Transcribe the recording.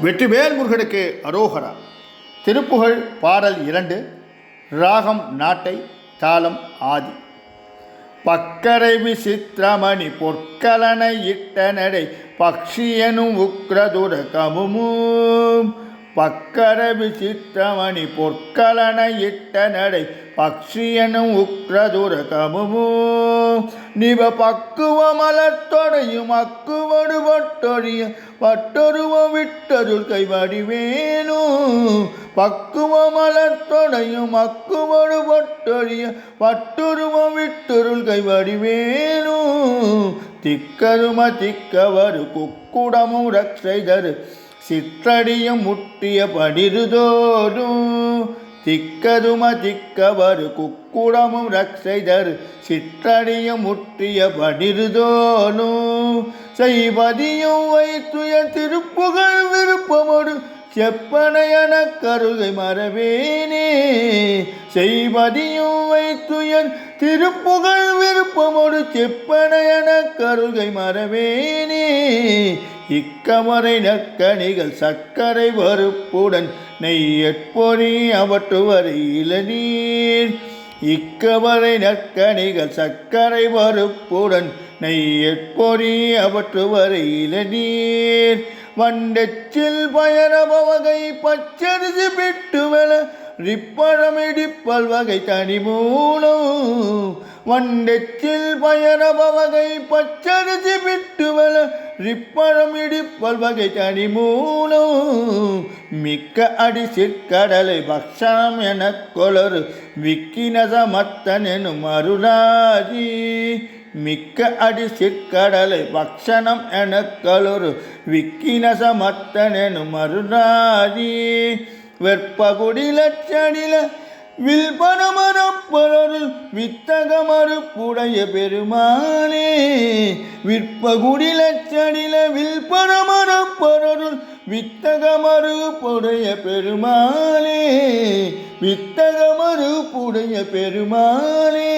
வெற்றிவேல் முருகனுக்கு அரோகரா. திருப்புகழ் பாடல் 2. ராகம் நாட்டை, தாளம் ஆதி. பக்கரை விசித்திரமணி பொற்கலனை இட்ட நடை பக்ஷியனும் உக்ரதுர கமுமும். பக்கர விசித்திரமணி பொற்கலனை இட்ட நடை பக்ஷியனும் உக்ரதுர கமுமும். நிவ பக்குவ மலத்தொடையும் அக்குவடு பட்டொழிய பட்டொருவ விட்டருள் கைவடிவேணும். பக்குவ மலத்தொடையும் அக்குவடு பட்டொழிய பட்டொருவ விட்டருள் கைவடிவேணும். திக்கரும திக்கவரு குக்குடமும் ரக்ஷைதரு சிற்றடியும் முட்டிய படிருதோடும். திக்கரும திக்கவரு குக்குடமும் ரக்ஷைதரு சிற்றடியும் முட்டிய படிருதோடும். செய்வதியும் வைத்துய திருப்புகழ் விருப்பமோடு செப்பனையன கருகை மறவேனே. செய்வதியும் வைத்துயன் திருப்புகழ் விருப்பமோடு செப்பனையன கருகை மறவேனே. இக்கமரை நற்கணிகள் சர்க்கரை வறுப்புடன் நெய்யற்பொறி அவற்றுவரை இளநீர். இக்கவரை நற்கணிகள் சர்க்கரை வறுப்புடன் நெய்யற்பொறி அவற்றுவரை இளநீர். வண்டச்சில் பயணப வகை பச்சரிசி பிட்டுவல ரிப்பழமிடிப்பல் வகை தனி மூலம். வண்டச்சில் பயணப வகை பச்சரிசி பிட்டுவல ரிப்பழமிடிப்பல் வகை தனி மூலம். மிக்க அடி சிற்கடலை பக்ஷம் என கொளரு விக்கினச மத்தன் எனும் அருளாதி. மிக்க அடி சிற்கடலை பக்ஷணம் என கலொரு விக்கினச மத்தன் எனும் அருளாதி. வெற்பகுடி லட்சணில வில்பனமரப்பொருள் வித்தக மறுப்புடைய பெருமானே. விற்பகுடி லட்சணில வில்பனமரப்பொருள் வித்தக மறுப்புடைய பெருமானே. வித்தக மறுப்புடைய பெருமானே.